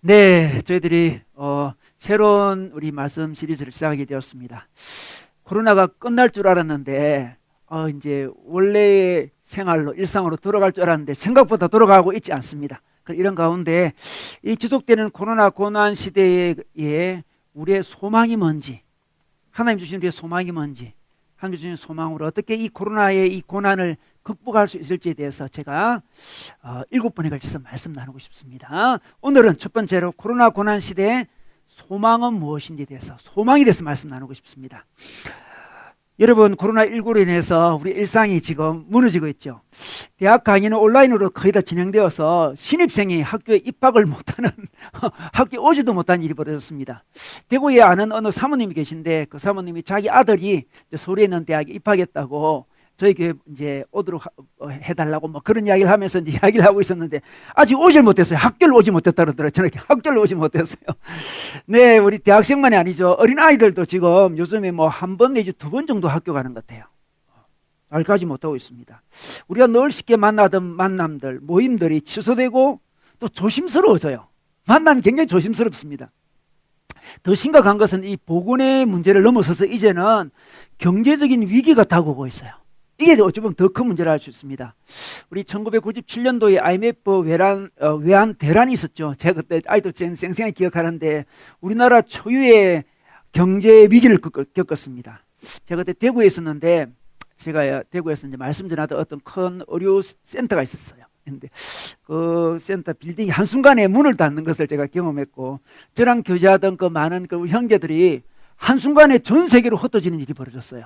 네, 저희들이 새로운 우리 말씀 시리즈를 시작하게 되었습니다. 코로나가 끝날 줄 알았는데 이제 원래의 생활로 일상으로 돌아갈 줄 알았는데 생각보다 돌아가고 있지 않습니다. 이런 가운데 이 지속되는 코로나 고난 시대에 우리의 소망이 뭔지, 하나님 주신 우리의 소망이 뭔지, 하나님 주신 소망으로 어떻게 이 코로나의 이 고난을 극복할 수 있을지에 대해서 제가 7번에 걸쳐서 말씀 나누고 싶습니다. 오늘은 첫 번째로 코로나 고난 시대의 소망은 무엇인지에 대해서, 소망에 대해서 말씀 나누고 싶습니다. 여러분, 코로나19로 인해서 우리 일상이 지금 무너지고 있죠. 대학 강의는 온라인으로 거의 다 진행되어서 신입생이 학교에 입학을 못하는 학교에 오지도 못한 일이 벌어졌습니다. 대구에 아는 어느 사모님이 계신데 그 사모님이 자기 아들이 서울에 있는 대학에 입학했다고 저희 교회 이제 오도록 해달라고 뭐 그런 이야기를 하면서 이제 이야기를 하고 있었는데 아직 오질 못했어요. 학교를 오지 못했다 그러더라고요. 저는 학교를 오지 못했어요. 네, 우리 대학생만이 아니죠. 어린아이들도 지금 요즘에 뭐 한 번 내지 두 번 정도 학교 가는 것 같아요. 잘 가지 못하고 있습니다. 우리가 늘 쉽게 만나던 만남들, 모임들이 취소되고 또 조심스러워져요. 만남이 굉장히 조심스럽습니다. 더 심각한 것은 이 보건의 문제를 넘어서서 이제는 경제적인 위기가 다가오고 있어요. 이게 어찌 보면 더 큰 문제를 알 수 있습니다. 우리 1997년도에 IMF 외환 대란이 있었죠. 제가 그때 아이도 생생하게 기억하는데 우리나라 초유의 경제 위기를 겪었습니다. 제가 그때 대구에 있었는데 제가 대구에서 이제 말씀 전하던 어떤 큰 의료 센터가 있었어요. 근데 그 센터 빌딩이 한순간에 문을 닫는 것을 제가 경험했고 저랑 교제하던 그 많은 그 형제들이 한순간에 전 세계로 흩어지는 일이 벌어졌어요.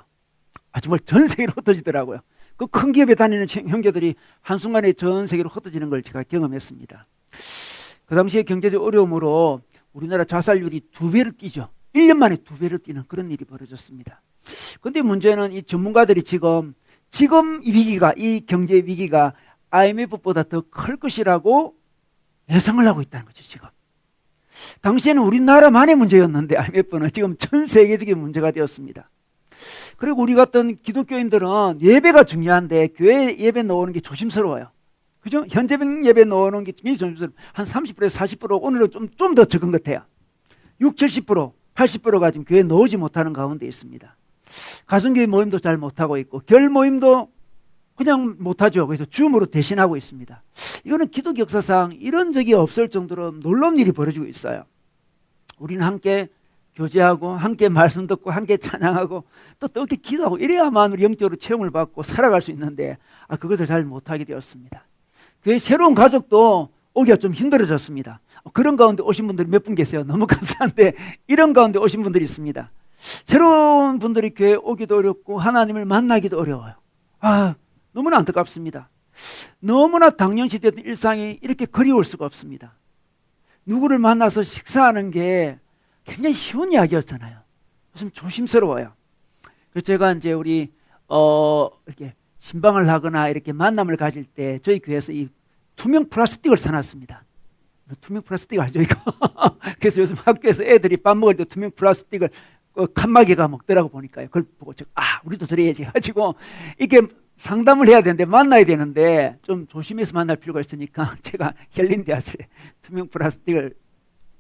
정말 전 세계로 흩어지더라고요. 그 큰 기업에 다니는 형제들이 한순간에 전 세계로 흩어지는 걸 제가 경험했습니다. 그 당시에 경제적 어려움으로 우리나라 자살률이 2배를 뛰죠. 1년 만에 2배를 뛰는 그런 일이 벌어졌습니다. 그런데 문제는 이 전문가들이 지금 이 위기가, 이 경제 위기가 IMF보다 더 클 것이라고 예상을 하고 있다는 거죠, 지금. 당시에는 우리나라만의 문제였는데 IMF는 지금 전 세계적인 문제가 되었습니다. 그리고 우리 같은 기독교인들은 예배가 중요한데 교회 예배 넣는 게 조심스러워요. 그죠? 현재병 예배 넣는 게 굉장히 조심스러워요. 한 30%에서 40% 오늘은 좀 더 적은 것 같아요. 60, 70%, 80%가 지금 교회에 넣지 못하는 가운데 있습니다. 가정교회 모임도 잘 못하고 있고 결 모임도 그냥 못하죠. 그래서 줌으로 대신하고 있습니다. 이거는 기독교 역사상 이런 적이 없을 정도로 놀라운 일이 벌어지고 있어요. 우리는 함께 교제하고 함께 말씀 듣고 함께 찬양하고 또 이렇게 기도하고 이래야만 우리 영적으로 체험을 받고 살아갈 수 있는데 그것을 잘 못하게 되었습니다. 교회 새로운 가족도 오기가 좀 힘들어졌습니다. 그런 가운데 오신 분들이 몇 분 계세요. 너무 감사한데 이런 가운데 오신 분들이 있습니다. 새로운 분들이 교회에 오기도 어렵고 하나님을 만나기도 어려워요. 너무나 안타깝습니다. 너무나 당연시되던 일상이 이렇게 그리울 수가 없습니다. 누구를 만나서 식사하는 게 굉장히 쉬운 이야기였잖아요. 좀 조심스러워요. 그래서 제가 이제 우리 이렇게 신방을 하거나 이렇게 만남을 가질 때 저희 교회에서 이 투명 플라스틱을 사놨습니다. 투명 플라스틱 아시죠 이거? 그래서 요즘 학교에서 애들이 밥 먹을 때 투명 플라스틱을 칸막이가 먹더라고 보니까요. 그걸 보고 우리도 저래야지 가지고 이렇게 상담을 해야 되는데 만나야 되는데 좀 조심해서 만날 필요가 있으니까 제가 헬린대학에 투명 플라스틱을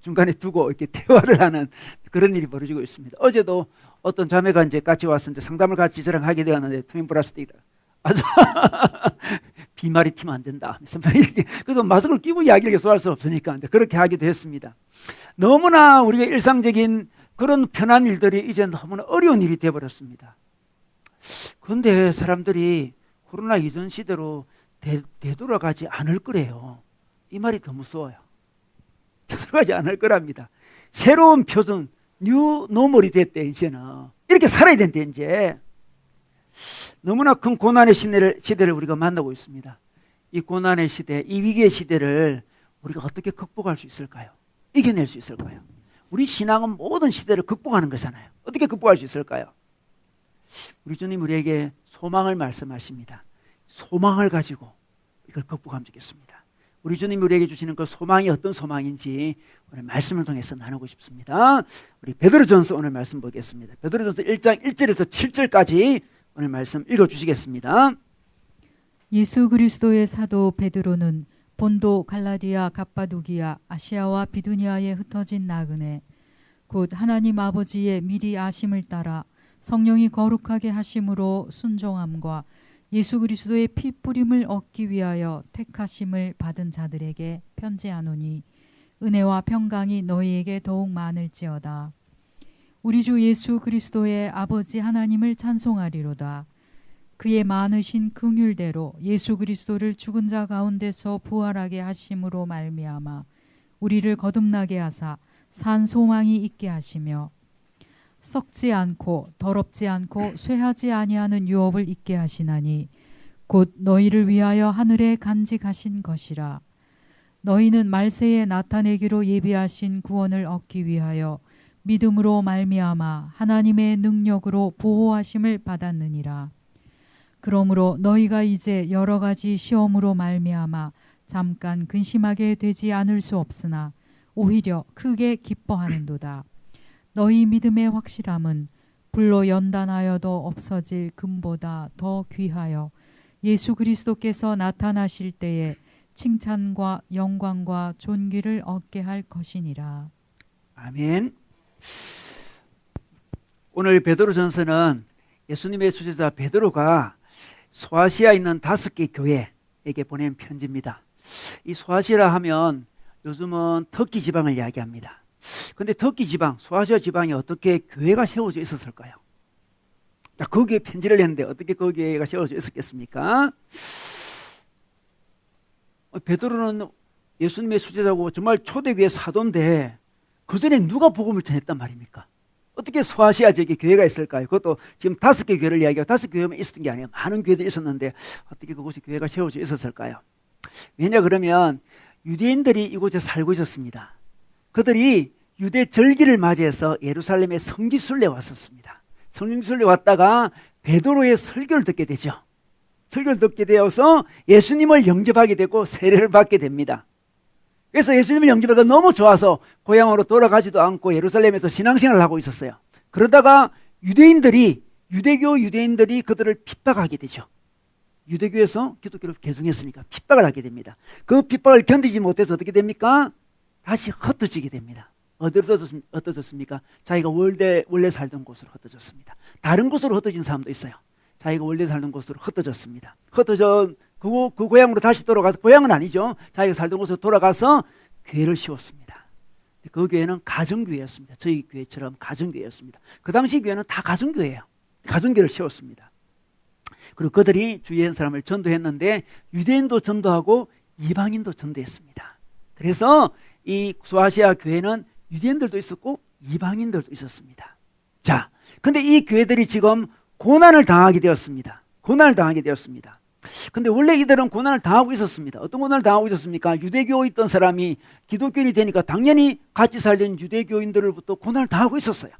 중간에 두고 이렇게 대화를 하는 그런 일이 벌어지고 있습니다. 어제도 어떤 자매가 이제 같이 와서 이제 상담을 같이 저랑 하게 되었는데 투명 플라스틱 아주 비말이 튀면 안 된다. 그래서 마스크를 끼고 이야기를 계속 할 수 없으니까 그렇게 하기도 했습니다. 너무나 우리가 일상적인 그런 편한 일들이 이제 너무나 어려운 일이 되어버렸습니다. 그런데 사람들이 코로나 이전 시대로 되돌아가지 않을 거래요. 이 말이 더 무서워요. 되돌아가지 않을 거랍니다. 새로운 표준, 뉴 노멀이 됐대, 이제는. 이렇게 살아야 된대, 이제. 너무나 큰 고난의 시대를 우리가 만나고 있습니다. 이 고난의 시대, 이 위기의 시대를 우리가 어떻게 극복할 수 있을까요? 이겨낼 수 있을까요? 우리 신앙은 모든 시대를 극복하는 거잖아요. 어떻게 극복할 수 있을까요? 우리 주님 우리에게 소망을 말씀하십니다. 소망을 가지고 이걸 극복하면 좋겠습니다. 우리 주님 우리에게 주시는 그 소망이 어떤 소망인지 오늘 말씀을 통해서 나누고 싶습니다. 우리 베드로전서 오늘 말씀 보겠습니다. 베드로전서 1장 1절에서 7절까지 오늘 말씀 읽어주시겠습니다. 예수 그리스도의 사도 베드로는 본도, 갈라디아, 갑바도기아, 아시아와 비두니아에 흩어진 나그네, 곧 하나님 아버지의 미리 아심을 따라 성령이 거룩하게 하심으로 순종함과 예수 그리스도의 피 뿌림을 얻기 위하여 택하심을 받은 자들에게 편지하노니, 은혜와 평강이 너희에게 더욱 많을지어다. 우리 주 예수 그리스도의 아버지 하나님을 찬송하리로다. 그의 많으신 긍휼대로 예수 그리스도를 죽은 자 가운데서 부활하게 하심으로 말미암아 우리를 거듭나게 하사 산 소망이 있게 하시며, 썩지 않고 더럽지 않고 쇠하지 아니하는 유업을 있게 하시나니 곧 너희를 위하여 하늘에 간직하신 것이라. 너희는 말세에 나타내기로 예비하신 구원을 얻기 위하여 믿음으로 말미암아 하나님의 능력으로 보호하심을 받았느니라. 그러므로 너희가 이제 여러 가지 시험으로 말미암아 잠깐 근심하게 되지 않을 수 없으나 오히려 크게 기뻐하는도다. 너희 믿음의 확실함은 불로 연단하여도 없어질 금보다 더 귀하여 예수 그리스도께서 나타나실 때에 칭찬과 영광과 존귀를 얻게 할 것이니라. 아멘. 오늘 베드로전서는 예수님의 수제자 베드로가 소아시아에 있는 5개 교회에게 보낸 편지입니다. 이 소아시아 하면 요즘은 터키 지방을 이야기합니다. 근데 터키 지방, 소아시아 지방에 어떻게 교회가 세워져 있었을까요? 자, 거기에 편지를 했는데 어떻게 그 교회가 세워져 있었겠습니까? 베드로는 예수님의 수제자고 정말 초대교회 사도인데 그 전에 누가 복음을 전했단 말입니까? 어떻게 소아시아 지역에 교회가 있을까요? 그것도 지금 5개 교회를 이야기하고 5개 교회만 있었던 게 아니에요. 많은 교회들이 있었는데 어떻게 그곳에 교회가 세워져 있었을까요? 왜냐 그러면 유대인들이 이곳에 살고 있었습니다. 그들이 유대 절기를 맞이해서 예루살렘에 성지순례 왔었습니다. 성지순례 왔다가 베드로의 설교를 듣게 되죠. 설교를 듣게 되어서 예수님을 영접하게 되고 세례를 받게 됩니다. 그래서 예수님을 영접하기가 너무 좋아서 고향으로 돌아가지도 않고 예루살렘에서 신앙생활을 하고 있었어요. 그러다가 유대교 유대인들이 그들을 핍박하게 되죠. 유대교에서 기독교를 개종했으니까 핍박을 하게 됩니다. 그 핍박을 견디지 못해서 어떻게 됩니까? 다시 흩어지게 됩니다. 어디로 흩어졌습니까? 자기가 원래 살던 곳으로 흩어졌습니다. 다른 곳으로 흩어진 사람도 있어요. 자기가 원래 살던 곳으로 흩어졌습니다. 흩어져 그 고향으로 다시 돌아가서, 고향은 아니죠. 자기가 살던 곳으로 돌아가서 교회를 세웠습니다. 그 교회는 가정교회였습니다. 저희 교회처럼 가정교회였습니다. 그 당시 교회는 다 가정교회예요. 가정교회를 세웠습니다. 그리고 그들이 주위의 사람을 전도했는데 유대인도 전도하고 이방인도 전도했습니다. 그래서 이 소아시아 교회는 유대인들도 있었고 이방인들도 있었습니다. 자, 근데 이 교회들이 지금 고난을 당하게 되었습니다. 고난을 당하게 되었습니다. 근데 원래 이들은 고난을 당하고 있었습니다. 어떤 고난을 당하고 있었습니까? 유대교에 있던 사람이 기독교인이 되니까 당연히 같이 살던 유대교인들로부터 고난을 당하고 있었어요.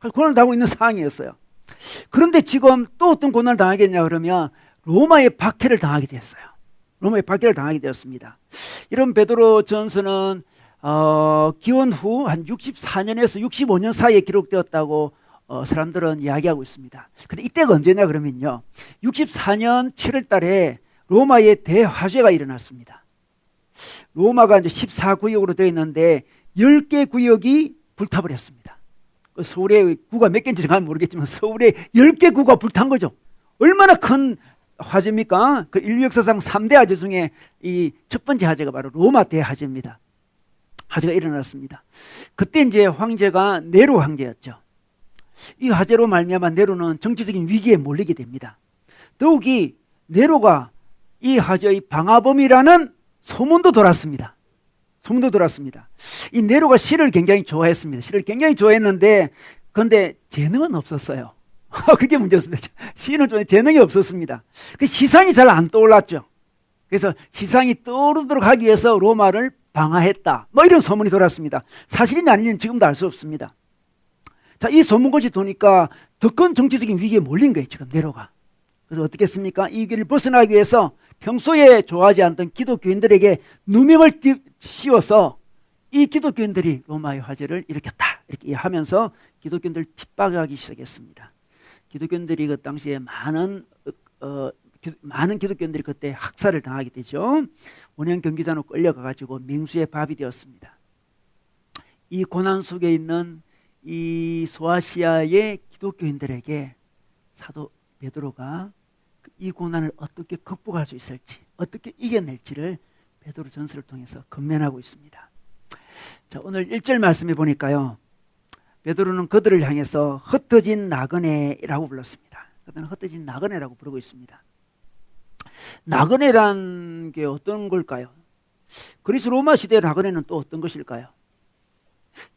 고난을 당하고 있는 상황이었어요. 그런데 지금 또 어떤 고난을 당하겠냐 그러면 로마의 박해를 당하게 됐어요. 로마의 박해를 당하게 되었습니다. 이런 베드로 전서는 기원 후 한 64년에서 65년 사이에 기록되었다고 사람들은 이야기하고 있습니다. 근데 이때가 언제냐 그러면요, 64년 7월 달에 로마에 대화재가 일어났습니다. 로마가 이제 14구역으로 되어 있는데 10개 구역이 불타버렸습니다. 서울의 구가 몇 개인지 잘 모르겠지만 서울에 10개 구가 불탄 거죠. 얼마나 큰 화재입니까? 그 인류 역사상 3대 화재 중에 이 첫 번째 화재가 바로 로마 대화재입니다. 화재가 일어났습니다. 그때 이제 황제가 네로 황제였죠. 이 화재로 말미암아 네로는 정치적인 위기에 몰리게 됩니다. 더욱이 네로가 이 화재의 방화범이라는 소문도 돌았습니다. 소문도 돌았습니다. 이 네로가 시를 굉장히 좋아했습니다. 시를 굉장히 좋아했는데 그런데 재능은 없었어요. 그게 문제였습니다. 시는 좀 재능이 없었습니다. 그 시상이 잘 안 떠올랐죠. 그래서 시상이 떠오르도록 하기 위해서 로마를 방화했다, 뭐 이런 소문이 돌았습니다. 사실인지 아닌지는 지금도 알 수 없습니다. 자, 이 소문까지 도니까 더 큰 정치적인 위기에 몰린 거예요, 지금 네로가. 그래서 어떻게 했습니까? 이 위기를 벗어나기 위해서 평소에 좋아하지 않던 기독교인들에게 누명을 씌워서 이 기독교인들이 로마의 화재를 일으켰다, 이렇게 하면서 기독교인들을 핍박하기 시작했습니다. 기독교인들이 그 당시에 많은 많은 기독교인들이 그때 학살을 당하게 되죠. 원형 경기장으로 끌려가가지고 맹수의 밥이 되었습니다. 이 고난 속에 있는 이 소아시아의 기독교인들에게 사도 베드로가 이 고난을 어떻게 극복할 수 있을지, 어떻게 이겨낼지를 베드로 전서를 통해서 건면하고 있습니다. 자, 오늘 1절 말씀에 보니까요, 베드로는 그들을 향해서 흩어진 나그네라고 불렀습니다. 그들은 흩어진 나그네라고 부르고 있습니다. 나그네란 게 어떤 걸까요? 그리스 로마 시대의 나그네는 또 어떤 것일까요?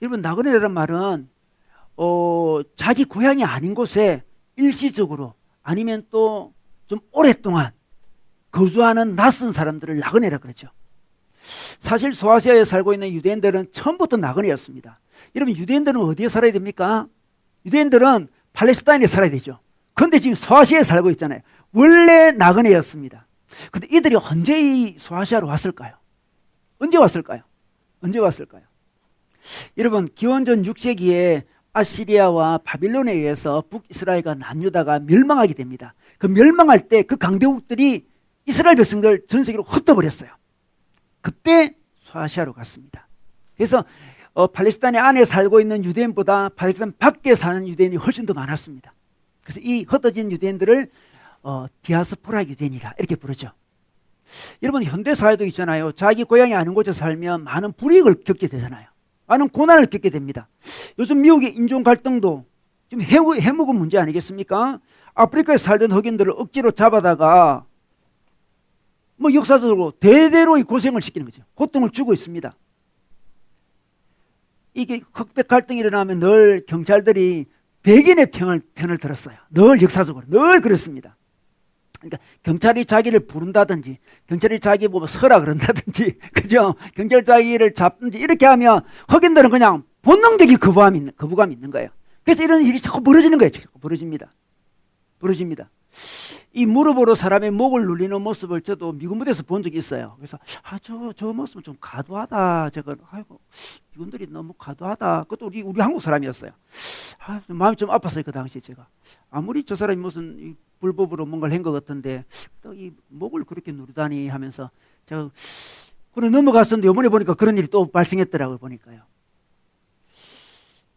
여러분, 나그네라는 말은 자기 고향이 아닌 곳에 일시적으로 아니면 또 좀 오랫동안 거주하는 낯선 사람들을 나그네라 그러죠. 사실 소아시아에 살고 있는 유대인들은 처음부터 나그네였습니다. 여러분, 유대인들은 어디에 살아야 됩니까? 유대인들은 팔레스타인에 살아야 되죠. 그런데 지금 소아시아에 살고 있잖아요. 원래 나그네였습니다. 근데 이들이 언제 이 소아시아로 왔을까요? 언제 왔을까요? 언제 왔을까요? 여러분, 기원전 6세기에 아시리아와 바빌론에 의해서 북이스라엘과 남유다가 멸망하게 됩니다. 그 멸망할 때 그 강대국들이 이스라엘 백성들 전 세계로 흩어버렸어요. 그때 소아시아로 갔습니다. 그래서 팔레스타인 안에 살고 있는 유대인보다 팔레스타인 밖에 사는 유대인이 훨씬 더 많았습니다. 그래서 이 흩어진 유대인들을 디아스포라 유대인이라 이렇게 부르죠. 여러분, 현대사회도 있잖아요. 자기 고향이 아닌 곳에 살면 많은 불이익을 겪게 되잖아요. 많은 고난을 겪게 됩니다. 요즘 미국의 인종 갈등도 좀 해묵은 문제 아니겠습니까? 아프리카에 살던 흑인들을 억지로 잡아다가 뭐 역사적으로 대대로 이 고생을 시키는 거죠. 고통을 주고 있습니다. 이게 흑백 갈등이 일어나면 늘 경찰들이 백인의 편을 들었어요. 늘 역사적으로 늘 그랬습니다. 그러니까 경찰이 자기를 부른다든지, 경찰이 자기 보고 서라 그런다든지, 그죠? 경찰 자기를 잡든지 이렇게 하면 흑인들은 그냥 본능적인 거부감이 있는 거예요. 그래서 이런 일이 자꾸 벌어지는 거예요. 자꾸 벌어집니다. 이 무릎으로 사람의 목을 누리는 모습을 저도 미군 부대에서 본 적이 있어요. 그래서 저 모습은 좀 과도하다. 아이고, 이분들이 너무 과도하다. 그것도 우리 한국 사람이었어요. 마음이 좀 아팠어요. 그 당시에 제가. 아무리 저 사람이 무슨 불법으로 뭔가를 한 것 같은데 또 이 목을 그렇게 누르다니 하면서 제가 그래 넘어갔었는데 이번에 보니까 그런 일이 또 발생했더라고요. 보니까요.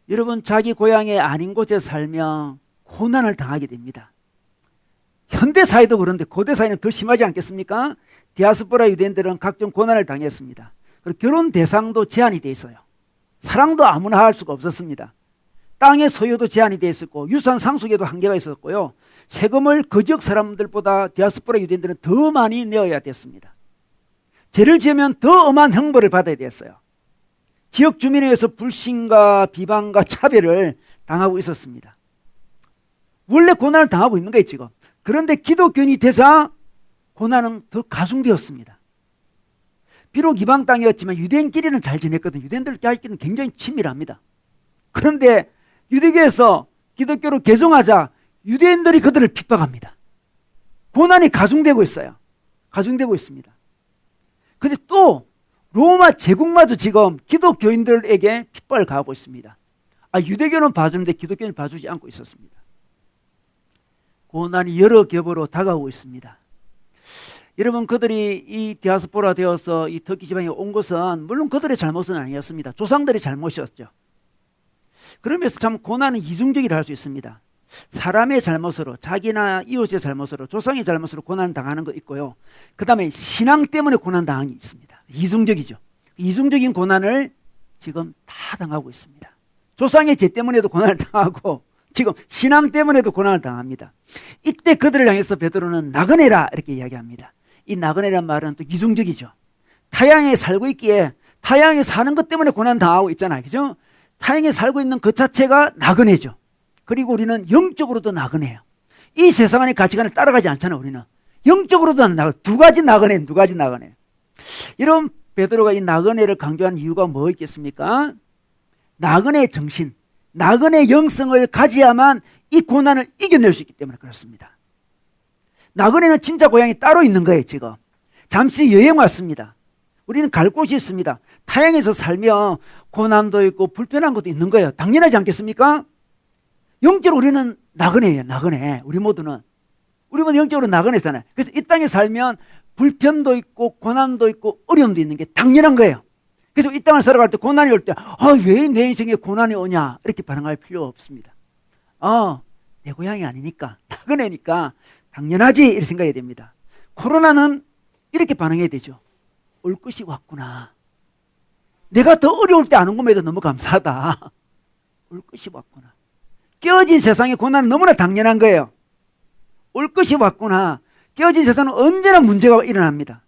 여러분, 자기 고향이 아닌 곳에 살면 고난을 당하게 됩니다. 현대사회도 그런데 고대사회는 더 심하지 않겠습니까? 디아스포라 유대인들은 각종 고난을 당했습니다. 그리고 결혼 대상도 제한이 돼 있어요. 사랑도 아무나 할 수가 없었습니다. 땅의 소유도 제한이 돼 있었고 유산 상속에도 한계가 있었고요. 세금을 그 지역 사람들보다 디아스포라 유대인들은 더 많이 내어야 됐습니다. 죄를 지으면 더 엄한 형벌을 받아야 됐어요. 지역 주민에 의해서 불신과 비방과 차별을 당하고 있었습니다. 원래 고난을 당하고 있는 거예요, 지금. 그런데 기독교인이 되자 고난은 더 가중되었습니다. 비록 이방 땅이었지만 유대인끼리는 잘 지냈거든요. 유대인들끼리는 굉장히 친밀합니다. 그런데 유대교에서 기독교로 개종하자 유대인들이 그들을 핍박합니다. 고난이 가중되고 있어요. 가중되고 있습니다. 그런데 또 로마 제국마저 지금 기독교인들에게 핍박을 가하고 있습니다. 유대교는 봐주는데 기독교는 봐주지 않고 있었습니다. 고난이 여러 겹으로 다가오고 있습니다. 여러분, 그들이 이 디아스포라 되어서 이 터키 지방에 온 것은 물론 그들의 잘못은 아니었습니다. 조상들의 잘못이었죠. 그러면서 참 고난은 이중적이라 할 수 있습니다. 사람의 잘못으로, 자기나 이웃의 잘못으로, 조상의 잘못으로 고난을 당하는 거 있고요. 그 다음에 신앙 때문에 고난 당한 게 있습니다. 이중적이죠. 이중적인 고난을 지금 다 당하고 있습니다. 조상의 죄 때문에도 고난을 당하고 지금 신앙 때문에도 고난을 당합니다. 이때 그들을 향해서 베드로는 나그네라 이렇게 이야기합니다. 이 나그네란 말은 또 이중적이죠. 타향에 살고 있기에 타향에 사는 것 때문에 고난 당하고 있잖아요. 그죠? 타향에 살고 있는 그 자체가 나그네죠. 그리고 우리는 영적으로도 나그네예요. 이 세상 안의 가치관을 따라가지 않잖아요. 우리는 영적으로도 나그네. 두 가지 나그네. 이런 베드로가 이 나그네를 강조한 이유가 뭐 있겠습니까? 나그네의 정신, 나그네의 영성을 가져야만 이 고난을 이겨낼 수 있기 때문에 그렇습니다. 나그네는 진짜 고향이 따로 있는 거예요. 지금 잠시 여행 왔습니다. 우리는 갈 곳이 있습니다. 타향에서 살면 고난도 있고 불편한 것도 있는 거예요. 당연하지 않겠습니까? 영적으로 우리는 나그네예요. 나그네. 우리 모두는 우리는 영적으로 나그네잖아요. 그래서 이 땅에 살면 불편도 있고 고난도 있고 어려움도 있는 게 당연한 거예요. 그래서 이 땅을 살아갈 때 고난이 올 때 왜 내 인생에 고난이 오냐 이렇게 반응할 필요가 없습니다. 내 고향이 아니니까 나그네니까 당연하지 이렇게 생각해야 됩니다. 코로나는 이렇게 반응해야 되죠. 올 것이 왔구나. 내가 더 어려울 때 아는 것에도 너무 감사하다. 올 것이 왔구나. 깨어진 세상의 고난은 너무나 당연한 거예요. 올 것이 왔구나. 깨어진 세상은 언제나 문제가 일어납니다.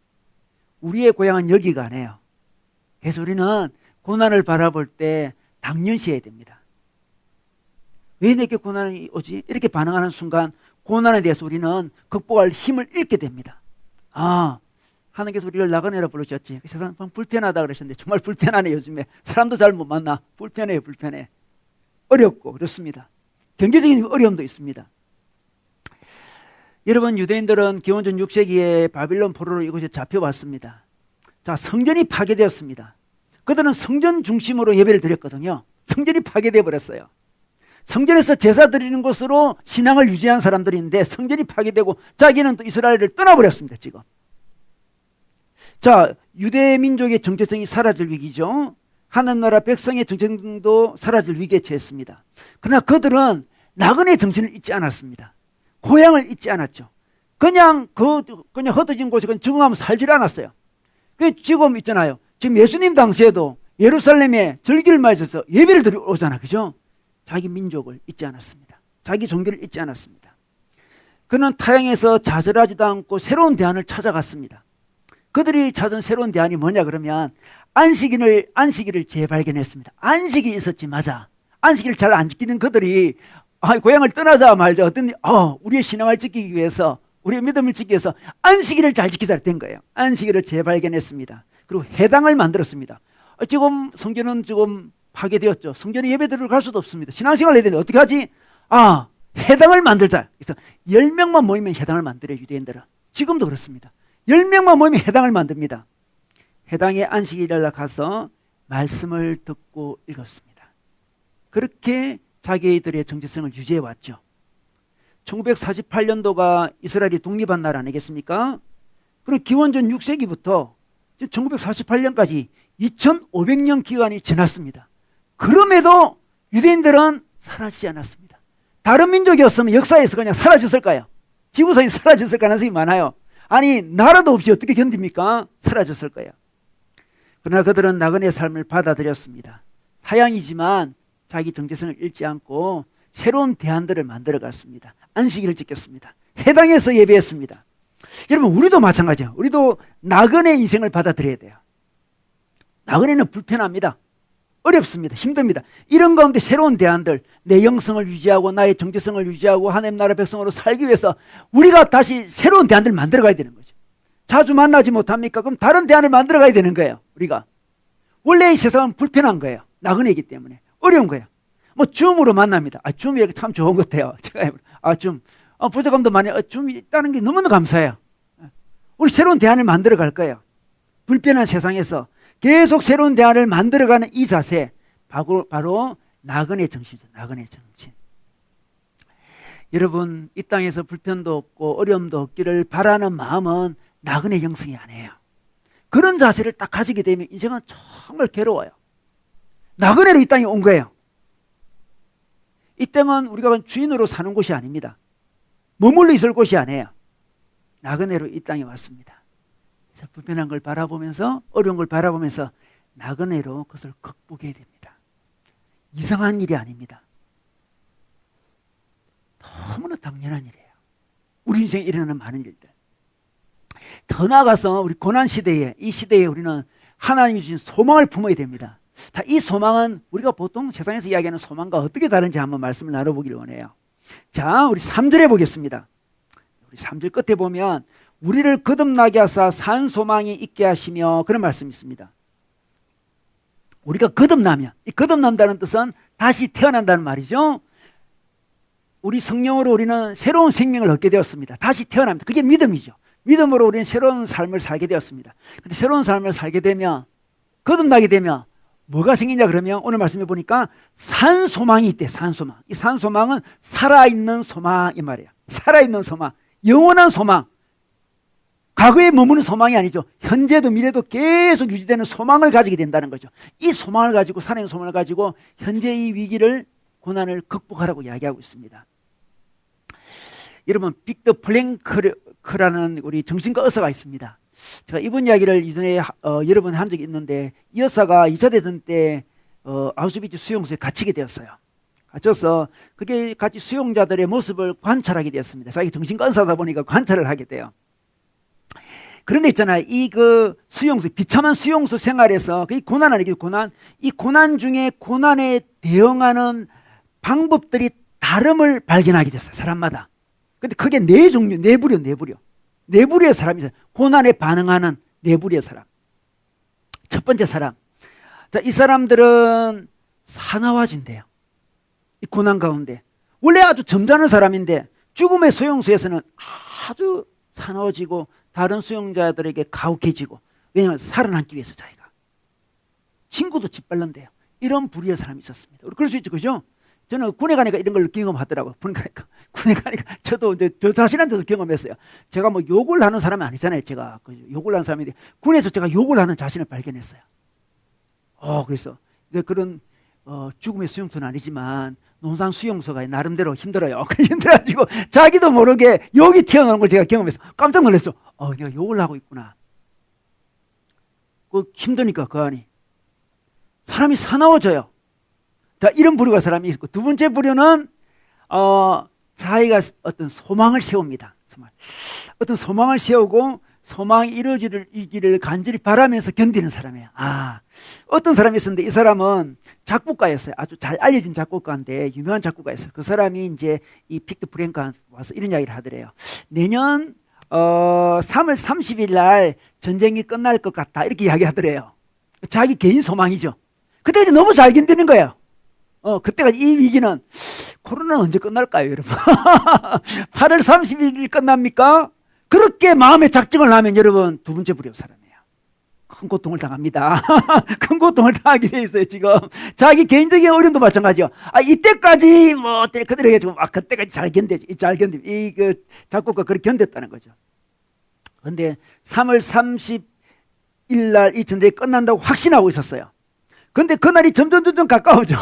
우리의 고향은 여기가 아니에요. 그래서 우리는 고난을 바라볼 때 당연시해야 됩니다. 왜 내게 고난이 오지? 이렇게 반응하는 순간 고난에 대해서 우리는 극복할 힘을 잃게 됩니다. 하나님께서 우리를 나그네라 부르셨지. 세상 불편하다 그러셨는데 정말 불편하네. 요즘에 사람도 잘 못 만나. 불편해요. 불편해. 어렵고 그렇습니다. 경제적인 어려움도 있습니다. 여러분, 유대인들은 기원전 6세기에 바빌론 포로로 이곳에 잡혀왔습니다. 자, 성전이 파괴되었습니다. 그들은 성전 중심으로 예배를 드렸거든요. 성전이 파괴되어 버렸어요. 성전에서 제사 드리는 곳으로 신앙을 유지한 사람들인데 성전이 파괴되고 자기는 또 이스라엘을 떠나버렸습니다. 지금. 자, 유대 민족의 정체성이 사라질 위기죠. 하나님 나라 백성의 정체성도 사라질 위기에 처했습니다. 그러나 그들은 나그네 정신을 잊지 않았습니다. 고향을 잊지 않았죠. 그냥 흩어진 곳에 그냥 적응하면 살질 않았어요. 지금 있잖아요. 지금 예수님 당시에도 예루살렘에 절기를 맞아서 예배를 드리러 오잖아. 그죠? 자기 민족을 잊지 않았습니다. 자기 종교를 잊지 않았습니다. 그는 타향에서 좌절하지도 않고 새로운 대안을 찾아갔습니다. 그들이 찾은 새로운 대안이 뭐냐 그러면 안식일을 재발견했습니다. 안식이 있었지. 맞아. 안식일을 잘 안 지키는 그들이 고향을 떠나자 말자 어떤 우리의 신앙을 지키기 위해서 우리의 믿음을 지키기 위해서 안식일을 잘 지키자 된 거예요. 안식일을 재발견했습니다. 그리고 회당을 만들었습니다. 지금 성전은 지금 파괴되었죠. 성전에 예배드리러 갈 수도 없습니다. 신앙생활을 해야 되는데 어떻게 하지? 회당을 만들자. 그래서 10명만 모이면 회당을 만들어요. 유대인들은. 지금도 그렇습니다. 10명만 모이면 회당을 만듭니다. 회당에 안식일에 가서 말씀을 듣고 읽었습니다. 그렇게 자기들의 정체성을 유지해 왔죠. 1948년도가 이스라엘이 독립한 날 아니겠습니까? 그리고 기원전 6세기부터 1948년까지 2500년 기간이 지났습니다. 그럼에도 유대인들은 사라지지 않았습니다. 다른 민족이었으면 역사에서 그냥 사라졌을까요? 지구상에 사라졌을 가능성이 많아요. 아니, 나라도 없이 어떻게 견딥니까? 사라졌을 거예요. 그러나 그들은 나그네 삶을 받아들였습니다. 타향이지만 자기 정체성을 잃지 않고 새로운 대안들을 만들어 갔습니다. 안식일을 지켰습니다. 회당에서 예배했습니다. 여러분, 우리도 마찬가지예요. 우리도 나그네 인생을 받아들여야 돼요. 나그네는 불편합니다. 어렵습니다. 힘듭니다. 이런 가운데 새로운 대안들, 내 영성을 유지하고 나의 정체성을 유지하고 하나님 나라 백성으로 살기 위해서 우리가 다시 새로운 대안들을 만들어 가야 되는 거죠. 자주 만나지 못합니까? 그럼 다른 대안을 만들어 가야 되는 거예요. 우리가. 원래 이 세상은 불편한 거예요. 나그네이기 때문에. 어려운 거예요. 줌으로 만납니다. 줌이 참 좋은 것 같아요. 제가 줌. 부족함도 많이, 줌이 있다는 게 너무나 감사해요. 우리 새로운 대안을 만들어 갈 거예요. 불편한 세상에서 계속 새로운 대안을 만들어가는 이 자세, 바로 나그네 정신이죠. 나그네 정신. 여러분, 이 땅에서 불편도 없고 어려움도 없기를 바라는 마음은 나그네 영성이 아니에요. 그런 자세를 딱 가지게 되면 인생은 정말 괴로워요. 나그네로 이 땅에 온 거예요. 이 땅은 우리가 주인으로 사는 곳이 아닙니다. 머물러 있을 곳이 아니에요. 나그네로 이 땅에 왔습니다. 그래서 불편한 걸 바라보면서, 어려운 걸 바라보면서 나그네로 그것을 극복해야 됩니다. 이상한 일이 아닙니다. 너무나 당연한 일이에요. 우리 인생에 일어나는 많은 일들. 더 나아가서 우리 고난시대에, 이 시대에 우리는 하나님이 주신 소망을 품어야 됩니다. 자, 이 소망은 우리가 보통 세상에서 이야기하는 소망과 어떻게 다른지 한번 말씀을 나눠보기를 원해요. 자, 우리 3절에 보겠습니다. 우리 3절 끝에 보면 우리를 거듭나게 하사 산 소망이 있게 하시며, 그런 말씀이 있습니다. 우리가 거듭나면, 이 거듭난다는 뜻은 다시 태어난다는 말이죠. 우리 성령으로 우리는 새로운 생명을 얻게 되었습니다. 다시 태어납니다. 그게 믿음이죠. 믿음으로 우리는 새로운 삶을 살게 되었습니다. 근데 새로운 삶을 살게 되면, 거듭나게 되면 뭐가 생기냐 그러면 오늘 말씀해 보니까 산소망이 있대. 산소망. 이 산소망은 살아있는 소망 이 말이에요. 살아있는 소망. 영원한 소망. 과거에 머무는 소망이 아니죠. 현재도 미래도 계속 유지되는 소망을 가지게 된다는 거죠. 이 소망을 가지고, 살아있는 소망을 가지고 현재의 위기를, 고난을 극복하라고 이야기하고 있습니다. 여러분, 빅터 플랭크라는 우리 정신과 의사가 있습니다. 제가 이분 이야기를 이전에 여러 번 한 적이 있는데, 이 의사가 2차 대전 때 아우슈비츠 수용소에 갇히게 되었어요. 갇혀서 그게 같이 수용자들의 모습을 관찰하게 되었습니다. 자기 정신과 의사다 보니까 관찰을 하게 돼요. 그런데 있잖아요. 이 수용소, 비참한 수용소 생활에서 그 고난 아니겠죠, 고난. 이 고난 중에 고난에 대응하는 방법들이 다름을 발견하게 됐어요. 사람마다. 근데 그게 네 종류, 네 부류. 네 부류의 사람이 있어요. 고난에 반응하는 네 부류의 사람. 첫 번째 사람. 자, 이 사람들은 사나워진대요. 이 고난 가운데. 원래 아주 점잖은 사람인데 죽음의 수용소에서는 아주 사나워지고 다른 수용자들에게 가혹해지고, 왜냐하면 살아남기 위해서 자기가. 친구도 짓밟는데요. 이런 부류의 사람이 있었습니다. 그럴 수 있죠, 그죠? 저는 군에 가니까 이런 걸 경험하더라고요. 군에 가니까 저도 이제 저 자신한테도 경험했어요. 제가 뭐 욕을 하는 사람이 아니잖아요. 제가 욕을 하는 사람인데 군에서 제가 욕을 하는 자신을 발견했어요. 그래서 그런 죽음의 수용소는 아니지만 논산 수용소가 나름대로 힘들어요. 힘들어가지고 자기도 모르게 욕이 튀어나오는 걸 제가 경험해서 깜짝 놀랐어. 내가 욕을 하고 있구나. 힘드니까 그 안이 사람이 사나워져요. 자, 이런 부류가 사람이 있고, 두 번째 부류는 자기가 어떤 소망을 세웁니다. 어떤 소망을 세우고 소망이 이루어지기를 간절히 바라면서 견디는 사람이에요. 어떤 사람이 있었는데, 이 사람은 작곡가였어요. 아주 잘 알려진 작곡가인데, 유명한 작곡가였어요. 그 사람이 이제 이 빅터 프랭크 와서 이런 이야기를 하더래요. 내년 3월 30일 날 전쟁이 끝날 것 같다, 이렇게 이야기하더래요. 자기 개인 소망이죠. 그때까지 너무 잘 견디는 거예요. 그때까지 이 위기는, 코로나는 언제 끝날까요, 여러분? 8월 30일 끝납니까? 그렇게 마음에 작정을 하면 여러분, 두 번째 부류 사람이에요. 큰 고통을 당합니다. 큰 고통을 당하게 돼 있어요, 지금. 자기 개인적인 어려움도 마찬가지요. 이때까지 그대로 해가지고, 그때까지 잘 견뎌. 작곡가 그렇게 견뎠다는 거죠. 근데 3월 30일 날 이 전쟁이 끝난다고 확신하고 있었어요. 근데 그날이 점점 가까워져.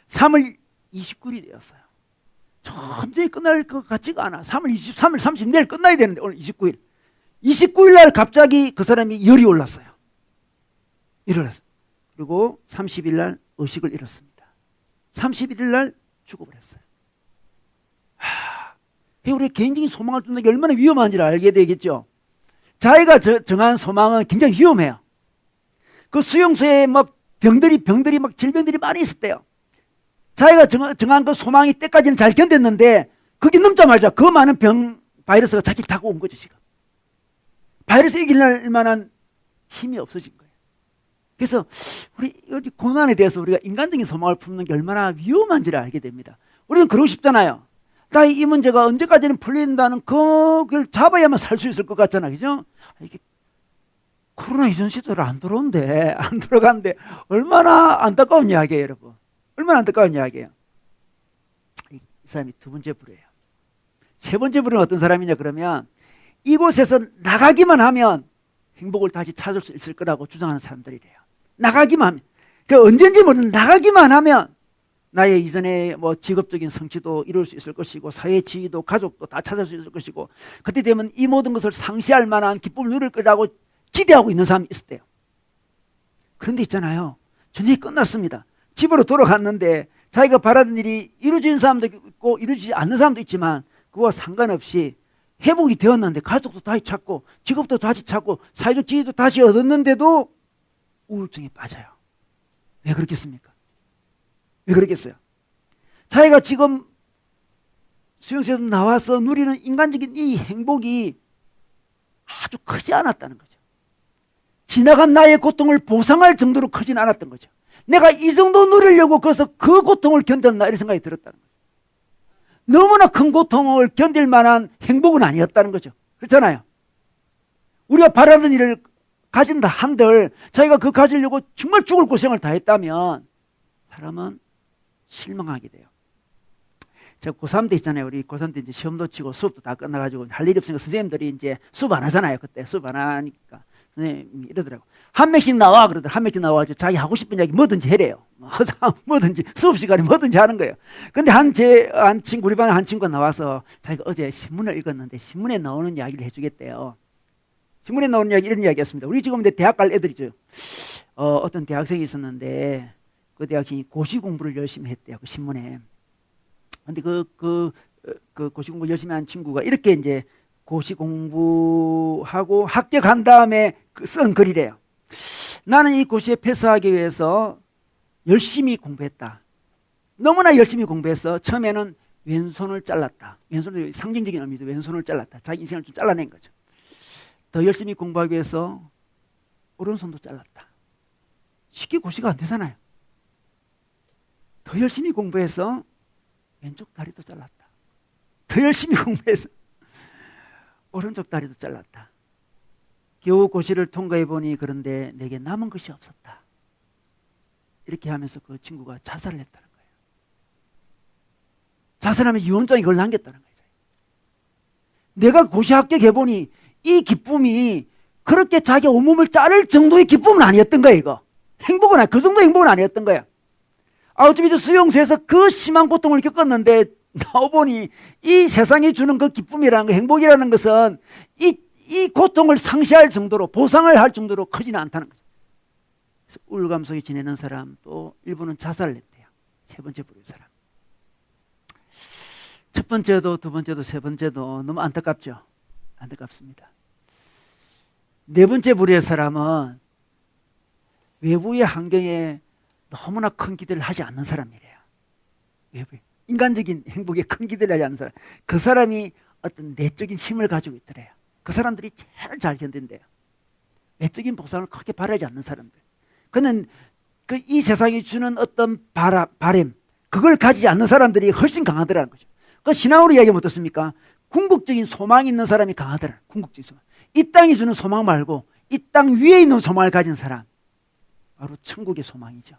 3월 29일이 되었어요. 전쟁이 끝날 것 같지가 않아. 3월 30일 내일 끝나야 되는데 오늘 29일. 29일 날 갑자기 그 사람이 열이 올랐어요. 일어났어요. 그리고 30일 날 의식을 잃었습니다. 31일 날 죽어버렸어요. 우리 개인적인 소망을 쫓는 게 얼마나 위험한지를 알게 되겠죠. 자기가 정한 소망은 굉장히 위험해요. 그 수용소에 병들이 질병들이 많이 있었대요. 자기가 정한 그 소망이 때까지는 잘 견뎠는데 그게 넘자마자 그 많은 바이러스가 자기를 타고 온 거죠, 지금. 바이러스 이길 만한 힘이 없어진 거예요. 그래서 우리 고난에 대해서 우리가 인간적인 소망을 품는 게 얼마나 위험한지를 알게 됩니다. 우리는 그러고 싶잖아요. 나의 이 문제가 언제까지는 풀린다는 그걸 잡아야만 살 수 있을 것 같잖아, 그죠? 이게 코로나 이전 시대로 안 들어가는데 얼마나 안타까운 이야기예요, 여러분. 얼마나 안타까운 이야기예요. 이 사람이 두 번째 부류예요. 세 번째 부류는 어떤 사람이냐 그러면 이곳에서 나가기만 하면 행복을 다시 찾을 수 있을 거라고 주장하는 사람들이래요. 나가기만 하면. 언제인지 모르는데 나가기만 하면 나의 이전에 직업적인 성취도 이룰 수 있을 것이고 사회 지위도 가족도 다 찾을 수 있을 것이고 그때 되면 이 모든 것을 상시할 만한 기쁨을 누릴 거라고 기대하고 있는 사람이 있었대요. 그런데 있잖아요. 전쟁이 끝났습니다. 집으로 돌아갔는데 자기가 바라던 일이 이루어진 사람도 있고 이루어지지 않는 사람도 있지만 그거와 상관없이 회복이 되었는데 가족도 다시 찾고 직업도 다시 찾고 사회적 지위도 다시 얻었는데도 우울증에 빠져요. 왜 그렇겠습니까? 왜 그러겠어요? 자기가 지금 수용소에서 나와서 누리는 인간적인 이 행복이 아주 크지 않았다는 거죠. 지나간 나의 고통을 보상할 정도로 크진 않았던 거죠. 내가 이 정도 누리려고 그래서 그 고통을 견뎠나 이런 생각이 들었다는 거죠. 너무나 큰 고통을 견딜 만한 행복은 아니었다는 거죠. 그렇잖아요. 우리가 바라는 일을 가진다 한들 자기가 그 가지려고 정말 죽을 고생을 다 했다면 사람은 실망하게 돼요. 제가 고3 때 있잖아요. 우리 고3 때 이제 시험도 치고 수업도 다 끝나가지고 할 일이 없으니까 선생님들이 이제 수업 안 하잖아요. 그때 수업 안 하니까 선생님이 이러더라고. 한 명씩 나와 그러더라고. 한 명씩 나와가지고 자기 하고 싶은 이야기 뭐든지 해래요. 항상 뭐든지 수업 시간에 뭐든지 하는 거예요. 근데 한 친구 우리 반에 한 친구가 나와서 자기가 어제 신문을 읽었는데 신문에 나오는 이야기를 해주겠대요. 신문에 나오는 이야기 이런 이야기였습니다. 우리 지금 이제 대학 갈 애들이죠. 어떤 대학생이 있었는데 그 대학생이 고시 공부를 열심히 했대요. 그 신문에. 근데 그 고시 공부 열심히 한 친구가 이렇게 이제 고시 공부하고 합격한 다음에 쓴 글이래요. 나는 이 고시에 패스하기 위해서 열심히 공부했다. 너무나 열심히 공부해서 처음에는 왼손을 잘랐다. 왼손은 상징적인 의미죠. 왼손을 잘랐다. 자기 인생을 좀 잘라낸 거죠. 더 열심히 공부하기 위해서 오른손도 잘랐다. 쉽게 고시가 안 되잖아요. 더 열심히 공부해서 왼쪽 다리도 잘랐다. 더 열심히 공부해서 오른쪽 다리도 잘랐다. 겨우 고시를 통과해 보니 그런데 내게 남은 것이 없었다. 이렇게 하면서 그 친구가 자살을 했다는 거예요. 자살하면 유언장에 그걸 남겼다는 거예요. 내가 고시 합격해 보니 이 기쁨이 그렇게 자기 온몸을 자를 정도의 기쁨은 아니었던 거예요. 이거 행복은 아니, 그 정도 행복은 아니었던 거야. 어차피 수용소에서 그 심한 고통을 겪었는데 나오보니 이 세상이 주는 그 기쁨이라는 거, 행복이라는 것은 이 고통을 상쇄할 정도로, 보상을 할 정도로 크지는 않다는 거죠. 그래서 우울감 속에 지내는 사람, 또 일부는 자살을 했대요. 세 번째 부류의 사람. 첫 번째도 두 번째도 세 번째도 너무 안타깝죠. 안타깝습니다. 네 번째 부류의 사람은 외부의 환경에 너무나 큰 기대를 하지 않는 사람이래요. 외부에 인간적인 행복에 큰 기대를 하지 않는 사람. 그 사람이 어떤 내적인 힘을 가지고 있더래요. 그 사람들이 제일 잘 견딘대요. 외적인 보상을 크게 바라지 않는 사람들. 그는 이 세상이 주는 어떤 바램, 그걸 가지지 않는 사람들이 훨씬 강하더라는 거죠. 그 신앙으로 이야기하면 어떻습니까? 궁극적인 소망이 있는 사람이 강하더라. 궁극적인 소망. 이 땅이 주는 소망 말고 이 땅 위에 있는 소망을 가진 사람. 바로 천국의 소망이죠.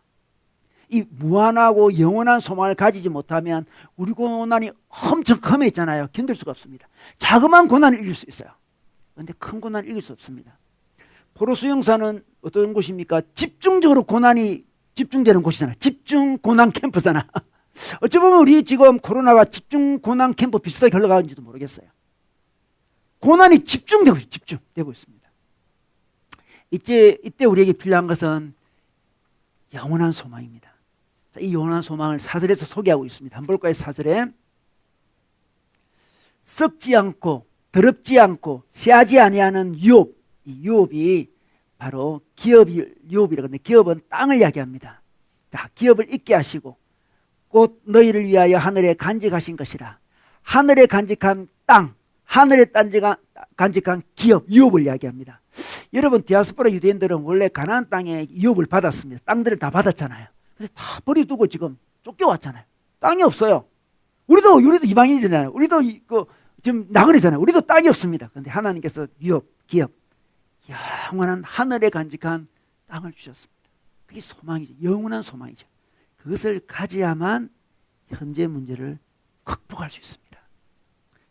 이 무한하고 영원한 소망을 가지지 못하면 우리 고난이 엄청 컴해 있잖아요. 견딜 수가 없습니다. 자그마한 고난을 이길 수 있어요. 그런데 큰 고난을 이길 수 없습니다. 포로 수용소는 어떤 곳입니까? 집중적으로 고난이 집중되는 곳이잖아요. 집중 고난 캠프잖아. 어찌 보면 우리 지금 코로나가 집중 고난 캠프 비슷하게 흘러가는지도 모르겠어요. 고난이 집중되고 있습니다. 이때 우리에게 필요한 것은 영원한 소망입니다. 이 영원한 소망을 사절에서 소개하고 있습니다. 한번 볼까요? 사절에 썩지 않고 더럽지 않고 쇠하지 아니하는 유업. 이 유업이 바로 유업이라고 하는데 기업은 땅을 이야기합니다. 자, 기업을 잊게 하시고 곧 너희를 위하여 하늘에 간직하신 것이라. 하늘에 간직한 땅, 하늘에 간직한 기업, 유업을 이야기합니다. 여러분, 디아스포라 유대인들은 원래 가나안 땅에 유업을 받았습니다. 땅들을 다 받았잖아요. 그래서 다 버려두고 지금 쫓겨왔잖아요. 땅이 없어요. 우리도 이방인이잖아요. 우리도 지금 나그네잖아요. 우리도 땅이 없습니다. 그런데 하나님께서 유업, 기업, 영원한 하늘에 간직한 땅을 주셨습니다. 그게 소망이죠. 영원한 소망이죠. 그것을 가져야만 현재 문제를 극복할 수 있습니다.